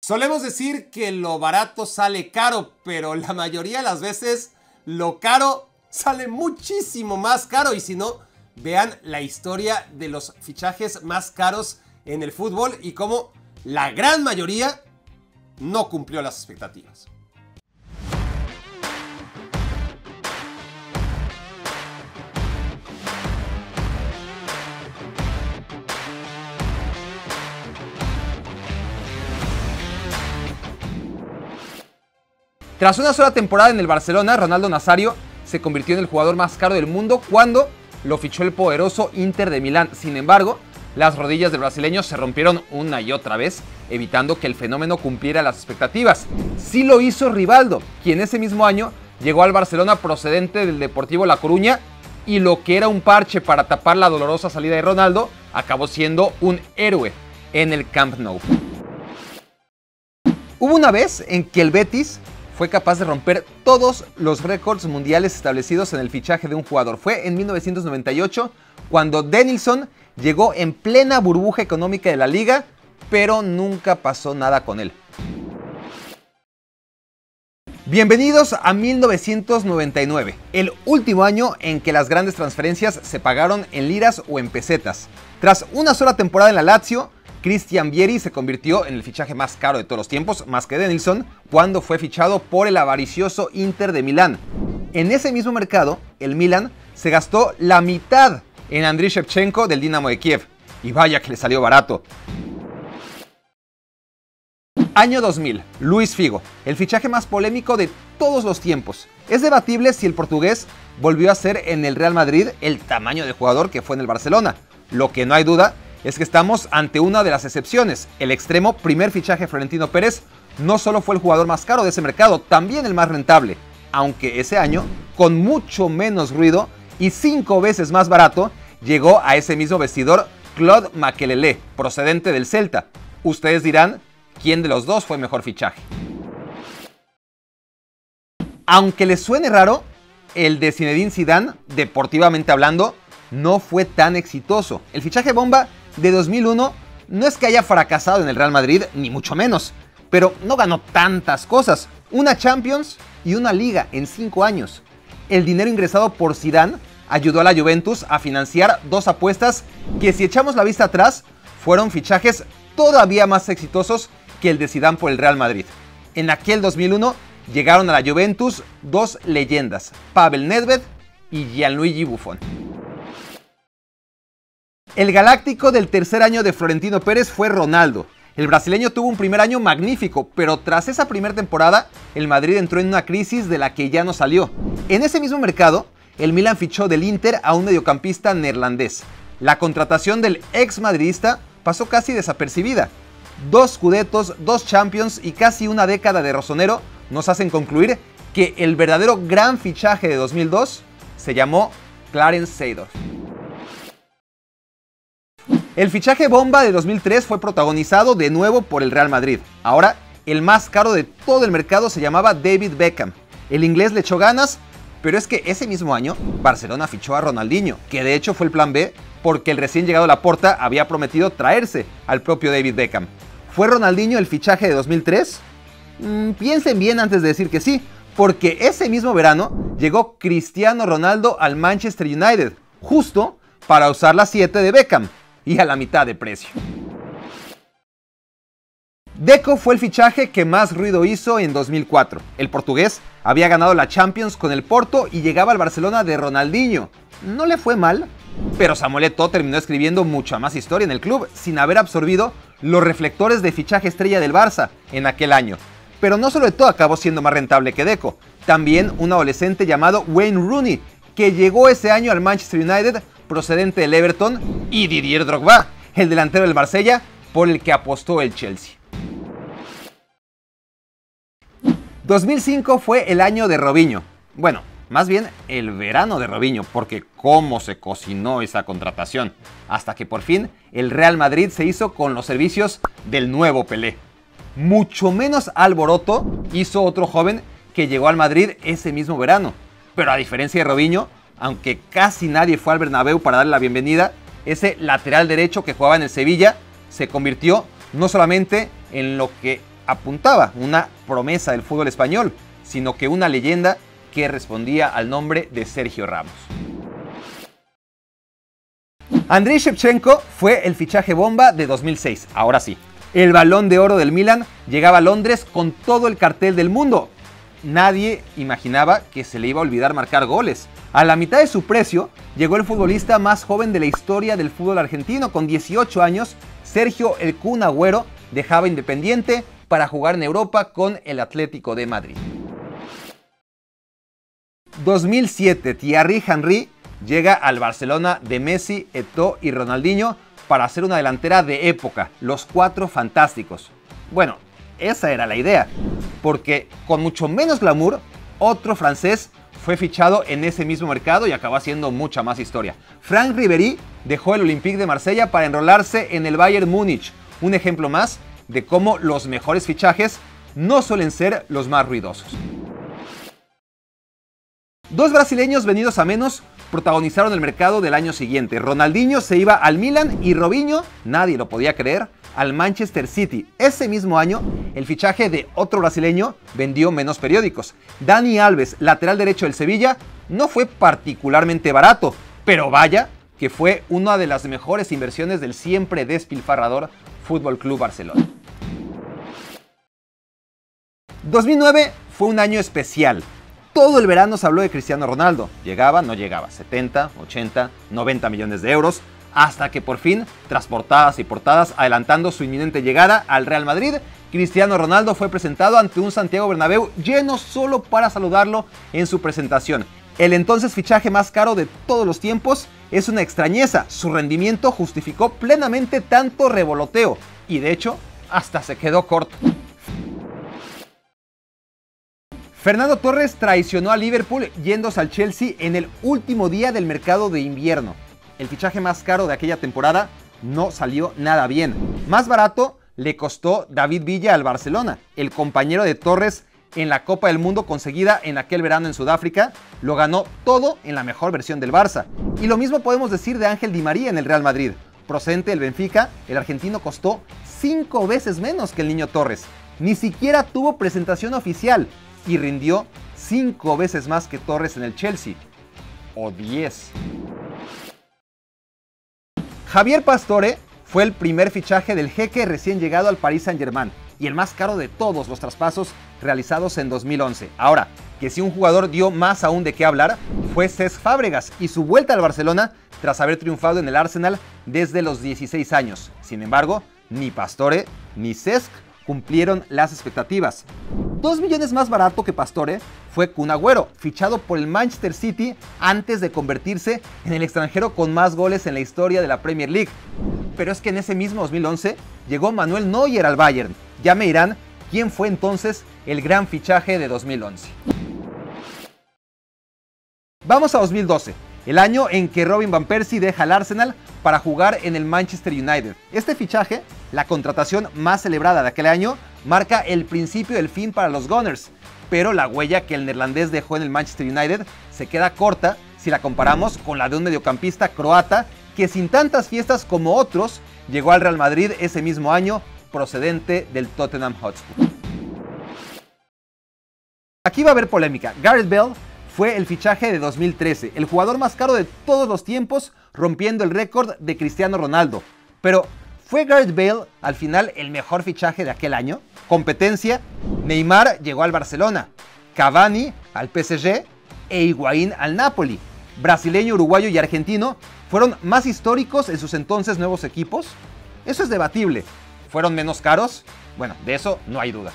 Solemos decir que lo barato sale caro, pero la mayoría de las veces lo caro sale muchísimo más caro. Y si no, vean la historia de los fichajes más caros en el fútbol y cómo la gran mayoría no cumplió las expectativas. Tras una sola temporada en el Barcelona, Ronaldo Nazario se convirtió en el jugador más caro del mundo cuando lo fichó el poderoso Inter de Milán. Sin embargo, las rodillas del brasileño se rompieron una y otra vez, evitando que el fenómeno cumpliera las expectativas. Sí lo hizo Rivaldo, quien ese mismo año llegó al Barcelona procedente del Deportivo La Coruña, y lo que era un parche para tapar la dolorosa salida de Ronaldo, acabó siendo un héroe en el Camp Nou. Hubo una vez en que el Betis fue capaz de romper todos los récords mundiales establecidos en el fichaje de un jugador. Fue en 1998 cuando Denilson llegó en plena burbuja económica de la liga, pero nunca pasó nada con él. Bienvenidos a 1999, el último año en que las grandes transferencias se pagaron en liras o en pesetas. Tras una sola temporada en la Lazio, Christian Vieri se convirtió en el fichaje más caro de todos los tiempos, más que Denilson, cuando fue fichado por el avaricioso Inter de Milán. En ese mismo mercado, el Milan se gastó la mitad en Andriy Shevchenko del Dinamo de Kiev. Y vaya que le salió barato. Año 2000, Luis Figo, el fichaje más polémico de todos los tiempos. Es debatible si el portugués volvió a ser en el Real Madrid el tamaño de jugador que fue en el Barcelona. Lo que no hay duda es que estamos ante una de las excepciones. El extremo primer fichaje Florentino Pérez no solo fue el jugador más caro de ese mercado, también el más rentable. Aunque ese año, con mucho menos ruido y 5 veces más barato, llegó a ese mismo vestidor Claude Makélélé, procedente del Celta. Ustedes dirán, ¿quién de los dos fue mejor fichaje? Aunque les suene raro, el de Zinedine Zidane, deportivamente hablando, no fue tan exitoso. El fichaje bomba de 2001 no es que haya fracasado en el Real Madrid, ni mucho menos, pero no ganó tantas cosas. Una Champions y una Liga en 5 años. El dinero ingresado por Zidane ayudó a la Juventus a financiar 2 apuestas que, si echamos la vista atrás, fueron fichajes todavía más exitosos que el de Zidane por el Real Madrid. En aquel 2001 llegaron a la Juventus 2 leyendas, Pavel Nedved y Gianluigi Buffon. El galáctico del tercer año de Florentino Pérez fue Ronaldo. El brasileño tuvo un primer año magnífico, pero tras esa primera temporada, el Madrid entró en una crisis de la que ya no salió. En ese mismo mercado, el Milan fichó del Inter a un mediocampista neerlandés. La contratación del ex madridista pasó casi desapercibida. 2 Scudettos, 2 Champions y casi una década de rosonero nos hacen concluir que el verdadero gran fichaje de 2002 se llamó Clarence Seedorf. El fichaje bomba de 2003 fue protagonizado de nuevo por el Real Madrid. Ahora, el más caro de todo el mercado se llamaba David Beckham. El inglés le echó ganas, pero es que ese mismo año Barcelona fichó a Ronaldinho, que de hecho fue el plan B porque el recién llegado Laporta había prometido traerse al propio David Beckham. ¿Fue Ronaldinho el fichaje de 2003? Piensen bien antes de decir que sí, porque ese mismo verano llegó Cristiano Ronaldo al Manchester United, justo para usar la 7 de Beckham, y a la mitad de precio. Deco fue el fichaje que más ruido hizo en 2004. El portugués había ganado la Champions con el Porto y llegaba al Barcelona de Ronaldinho. No le fue mal, pero Samuel Eto'o terminó escribiendo mucha más historia en el club sin haber absorbido los reflectores de fichaje estrella del Barça en aquel año. Pero no solo Eto'o acabó siendo más rentable que Deco, también un adolescente llamado Wayne Rooney, que llegó ese año al Manchester United procedente del Everton, y Didier Drogba, el delantero del Marsella, por el que apostó el Chelsea. 2005 fue el año de Robinho. Bueno, más bien el verano de Robinho, porque cómo se cocinó esa contratación, hasta que por fin el Real Madrid se hizo con los servicios del nuevo Pelé. Mucho menos alboroto hizo otro joven que llegó al Madrid ese mismo verano, pero a diferencia de Robinho, aunque casi nadie fue al Bernabéu para darle la bienvenida, ese lateral derecho que jugaba en el Sevilla se convirtió no solamente en lo que apuntaba una promesa del fútbol español, sino que una leyenda que respondía al nombre de Sergio Ramos. Andriy Shevchenko fue el fichaje bomba de 2006, ahora sí. El Balón de Oro del Milan llegaba a Londres con todo el cartel del mundo. Nadie imaginaba que se le iba a olvidar marcar goles. A la mitad de su precio llegó el futbolista más joven de la historia del fútbol argentino. Con 18 años, Sergio "El Kun" Agüero dejaba Independiente para jugar en Europa con el Atlético de Madrid. 2007, Thierry Henry llega al Barcelona de Messi, Eto'o y Ronaldinho para hacer una delantera de época, los Cuatro Fantásticos. Bueno, esa era la idea, porque con mucho menos glamour, otro francés fue fichado en ese mismo mercado y acabó haciendo mucha más historia. Franck Ribéry dejó el Olympique de Marsella para enrolarse en el Bayern Múnich, un ejemplo más de cómo los mejores fichajes no suelen ser los más ruidosos. Dos brasileños venidos a menos protagonizaron el mercado del año siguiente. Ronaldinho se iba al Milan y Robinho, nadie lo podía creer, al Manchester City. Ese mismo año, el fichaje de otro brasileño vendió menos periódicos. Dani Alves, lateral derecho del Sevilla, no fue particularmente barato, pero vaya que fue una de las mejores inversiones del siempre despilfarrador Fútbol Club Barcelona. 2009 fue un año especial. Todo el verano se habló de Cristiano Ronaldo. Llegaba, no llegaba, 70, 80, 90 millones de euros, hasta que por fin, tras portadas y portadas adelantando su inminente llegada al Real Madrid, Cristiano Ronaldo fue presentado ante un Santiago Bernabéu lleno solo para saludarlo en su presentación. El entonces fichaje más caro de todos los tiempos es una extrañeza. Su rendimiento justificó plenamente tanto revoloteo y de hecho hasta se quedó corto. Fernando Torres traicionó a Liverpool yéndose al Chelsea en el último día del mercado de invierno. El fichaje más caro de aquella temporada no salió nada bien. Más barato le costó David Villa al Barcelona. El compañero de Torres en la Copa del Mundo conseguida en aquel verano en Sudáfrica lo ganó todo en la mejor versión del Barça. Y lo mismo podemos decir de Ángel Di María en el Real Madrid. Procedente del Benfica, el argentino costó 5 veces menos que el Niño Torres. Ni siquiera tuvo presentación oficial y rindió 5 veces más que Torres en el Chelsea. O 10. Javier Pastore fue el primer fichaje del jeque recién llegado al Paris Saint-Germain y el más caro de todos los traspasos realizados en 2011. Ahora, que si un jugador dio más aún de qué hablar, fue Cesc Fábregas y su vuelta al Barcelona tras haber triunfado en el Arsenal desde los 16 años. Sin embargo, ni Pastore ni Cesc cumplieron las expectativas. 2 millones más barato que Pastore fue Kun Agüero, fichado por el Manchester City antes de convertirse en el extranjero con más goles en la historia de la Premier League. Pero es que en ese mismo 2011 llegó Manuel Neuer al Bayern. Ya me dirán quién fue entonces el gran fichaje de 2011. Vamos a 2012, el año en que Robin Van Persie deja el Arsenal para jugar en el Manchester United. Este fichaje, la contratación más celebrada de aquel año, marca el principio del fin para los Gunners, pero la huella que el neerlandés dejó en el Manchester United se queda corta si la comparamos con la de un mediocampista croata que sin tantas fiestas como otros llegó al Real Madrid ese mismo año procedente del Tottenham Hotspur. Aquí va a haber polémica. Gareth Bale fue el fichaje de 2013, el jugador más caro de todos los tiempos, rompiendo el récord de Cristiano Ronaldo. Pero, ¿fue Gareth Bale al final el mejor fichaje de aquel año? Competencia: Neymar llegó al Barcelona, Cavani al PSG e Higuaín al Napoli. Brasileño, uruguayo y argentino fueron más históricos en sus entonces nuevos equipos. Eso es debatible. ¿Fueron menos caros? Bueno, de eso no hay duda.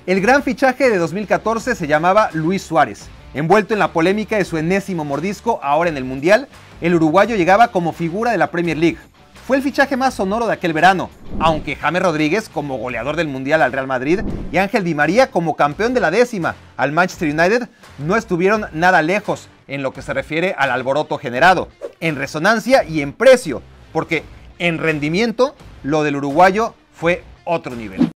El gran fichaje de 2014 se llamaba Luis Suárez. Envuelto en la polémica de su enésimo mordisco ahora en el Mundial, el uruguayo llegaba como figura de la Premier League. Fue el fichaje más sonoro de aquel verano, aunque James Rodríguez como goleador del Mundial al Real Madrid y Ángel Di María como campeón de la 10ª al Manchester United no estuvieron nada lejos en lo que se refiere al alboroto generado, en resonancia y en precio, porque en rendimiento lo del uruguayo fue otro nivel.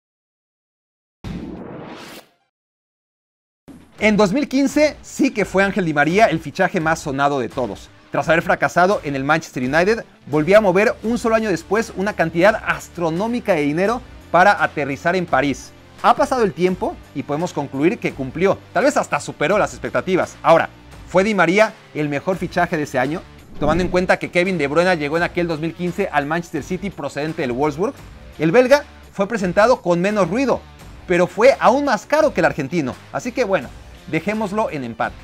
En 2015 sí que fue Ángel Di María el fichaje más sonado de todos. Tras haber fracasado en el Manchester United, volvió a mover un solo año después una cantidad astronómica de dinero para aterrizar en París. Ha pasado el tiempo y podemos concluir que cumplió, tal vez hasta superó las expectativas. Ahora, ¿fue Di María el mejor fichaje de ese año? Tomando en cuenta que Kevin De Bruyne llegó en aquel 2015 al Manchester City procedente del Wolfsburg, el belga fue presentado con menos ruido, pero fue aún más caro que el argentino. Así que bueno, dejémoslo en empate.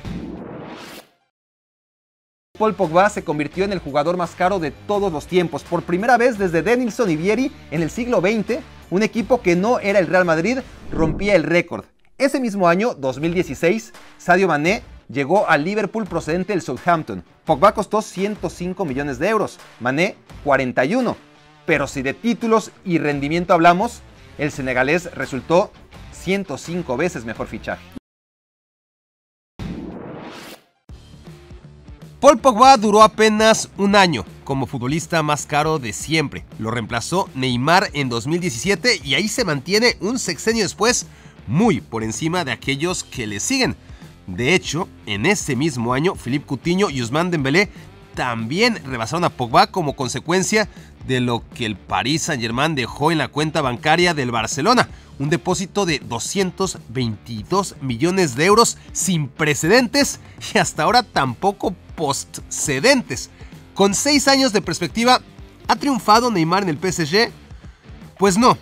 Paul Pogba se convirtió en el jugador más caro de todos los tiempos. Por primera vez desde Denilson y Vieri en el siglo XX, un equipo que no era el Real Madrid rompía el récord. Ese mismo año, 2016, Sadio Mané llegó al Liverpool procedente del Southampton. Pogba costó 105 millones de euros, Mané 41. Pero si de títulos y rendimiento hablamos, el senegalés resultó 105 veces mejor fichaje. Paul Pogba duró apenas un año como futbolista más caro de siempre. Lo reemplazó Neymar en 2017 y ahí se mantiene un sexenio después muy por encima de aquellos que le siguen. De hecho, en ese mismo año, Philippe Coutinho y Ousmane Dembélé también rebasaron a Pogba como consecuencia de lo que el Paris Saint-Germain dejó en la cuenta bancaria del Barcelona. Un depósito de 222 millones de euros sin precedentes y hasta ahora tampoco postcedentes. Con 6 años de perspectiva, ¿ha triunfado Neymar en el PSG? Pues no.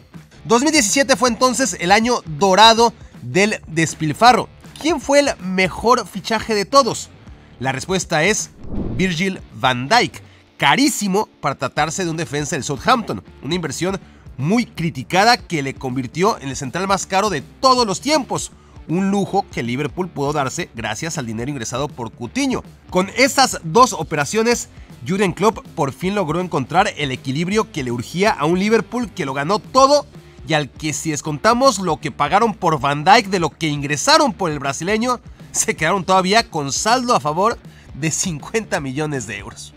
2017 fue entonces el año dorado del despilfarro. ¿Quién fue el mejor fichaje de todos? La respuesta es Virgil van Dijk. Carísimo para tratarse de un defensa del Southampton. Una inversión muy criticada que le convirtió en el central más caro de todos los tiempos. Un lujo que Liverpool pudo darse gracias al dinero ingresado por Coutinho. Con esas dos operaciones, Jürgen Klopp por fin logró encontrar el equilibrio que le urgía a un Liverpool que lo ganó todo y al que, si descontamos lo que pagaron por Van Dijk de lo que ingresaron por el brasileño, se quedaron todavía con saldo a favor de 50 millones de euros.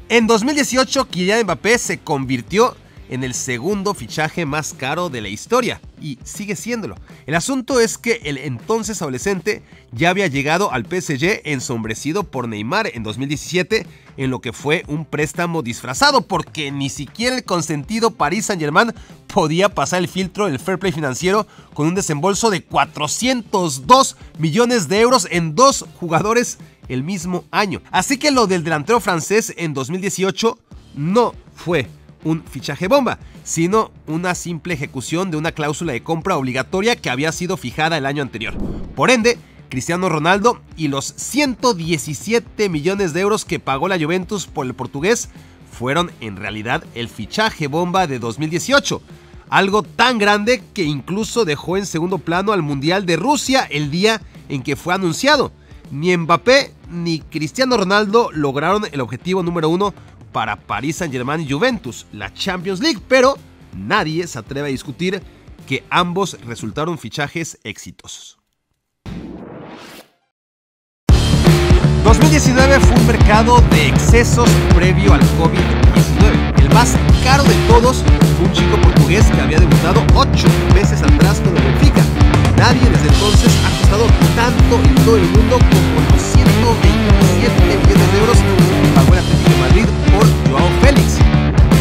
En 2018, Kylian Mbappé se convirtió en el segundo fichaje más caro de la historia y sigue siéndolo. El asunto es que el entonces adolescente ya había llegado al PSG ensombrecido por Neymar en 2017 en lo que fue un préstamo disfrazado porque ni siquiera el consentido Paris Saint-Germain podía pasar el filtro del fair play financiero con un desembolso de 402 millones de euros en 2 jugadores el mismo año. Así que lo del delantero francés en 2018 no fue un fichaje bomba, sino una simple ejecución de una cláusula de compra obligatoria que había sido fijada el año anterior. Por ende, Cristiano Ronaldo y los 117 millones de euros que pagó la Juventus por el portugués fueron en realidad el fichaje bomba de 2018. Algo tan grande que incluso dejó en segundo plano al Mundial de Rusia el día en que fue anunciado. Ni Mbappé ni Cristiano Ronaldo lograron el objetivo número 1 para Paris Saint-Germain y Juventus, la Champions League, pero nadie se atreve a discutir que ambos resultaron fichajes exitosos. 2019 fue un mercado de excesos previo al COVID-19. El más caro de todos fue un chico portugués que había debutado 8 meses atrás con el Benfica. Nadie desde entonces ha costado tanto en todo el mundo como los 127 millones de euros que pagó el Atlético de Madrid por Joao Félix.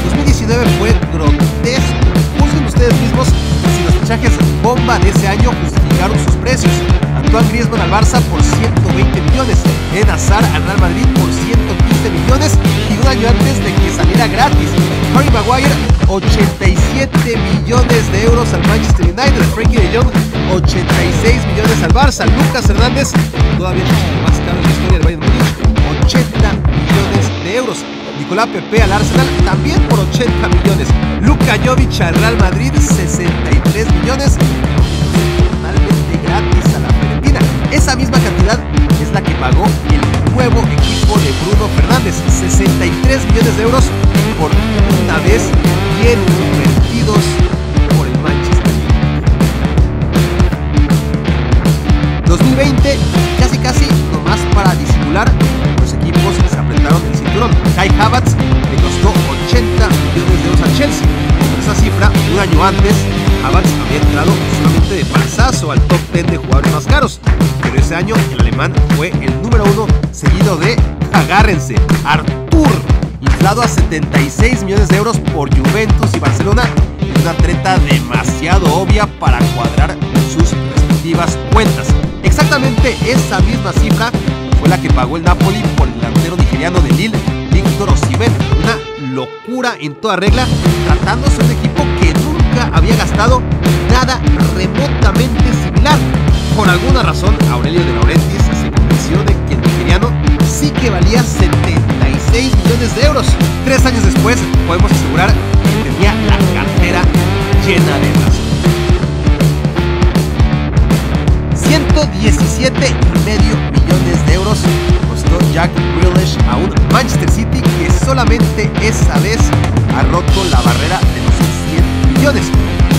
2019 fue grotesco. Juzguen ustedes mismos si los fichajes bomba de ese año justificaron sus precios. Antoine Griezmann al Barça por 120 millones, Eden Hazard al Real Madrid por 115 millones y un año antes de que saliera gratis. Harry Maguire, 87 millones de euros al Manchester United. Frenkie de Jong, 86 millones al Barça. Lucas Hernández, todavía el más caro en la historia del Bayern Múnich, 80 millones de euros. Nicolás Pepe al Arsenal también por 80 millones. Luka Jovic al Real Madrid, 63 millones. Totalmente gratis a la Fiorentina. Esa misma cantidad es la que pagó el nuevo equipo de Bruno Fernández, 63 millones de euros por una vez bien invertidos por el Manchester United. 2020, casi nomás para disimular, los equipos se apretaron el cinturón. Kai Havertz le costó 80 millones de euros al Chelsea. Por esa cifra, un año antes, Havertz había entrado solamente de panzazo al top 10 de jugadores más caros, pero ese año el alemán fue el número 1, seguido de, agárrense, Artur, inflado a 76 millones de euros por Juventus y Barcelona, una atleta demasiado obvia para cuadrar sus respectivas cuentas. Exactamente esa misma cifra fue la que pagó el Napoli por el delantero nigeriano de Lille, Victor Osimhen. Una locura en toda regla, tratándose de un equipo que nunca había gastado nada remotamente similar. Por alguna razón, Aurelio De Laurentiis se convenció de que el nigeriano sí que valía 76 millones de euros. 3 años después, podemos asegurar que tenía la cartera llena de razón. 117,5 millones de euros costó Jack Grealish a un Manchester City que solamente esa vez ha roto la barrera de los 100 millones.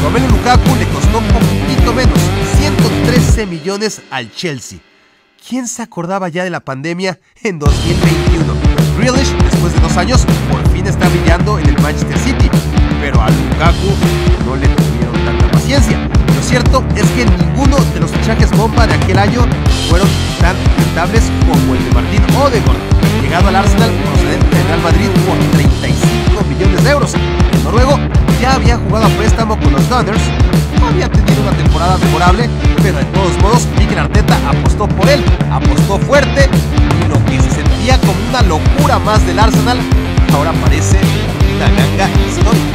Romelu Lukaku le costó un poquitito menos, 113 millones al Chelsea. ¿Quién se acordaba ya de la pandemia en 2021? Grealish, después de 2 años, por fin está brillando en el Manchester City, pero a Lukaku no le tuvieron tanta paciencia. Lo cierto es que ninguno de los fichajes bomba de aquel año fueron tan rentables como el de Martin Odegaard, llegado al Arsenal procedente del Real Madrid por 35 millones de euros. El noruego ya había jugado a préstamo con los Gunners, no había tenido una temporada memorable, pero de todos modos Mikel Arteta apostó por él, apostó fuerte, y lo que se sentía como una locura más del Arsenal ahora parece una ganga histórica.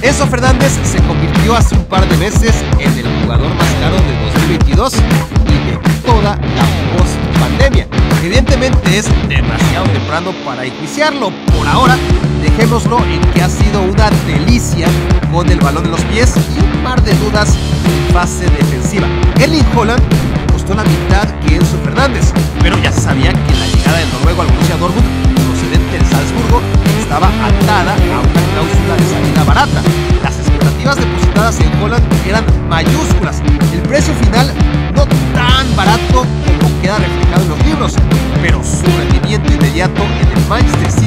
Enzo Fernández se convirtió hace un par de meses en el jugador más caro de 2022 y de toda la post-pandemia. Evidentemente es demasiado temprano para enjuiciarlo. Por ahora, dejémoslo en que ha sido una delicia con el balón en los pies y un par de dudas en fase defensiva. Erling Haaland costó la mitad que Enzo Fernández, pero ya se sabía que la llegada del noruego al Borussia Dortmund, procedente de Salzburgo, estaba atada a una cláusula de salida barata. Las expectativas depositadas en Haaland eran mayúsculas. El precio final no tan barato como queda reflejado en los libros, pero su rendimiento inmediato en el Manchester City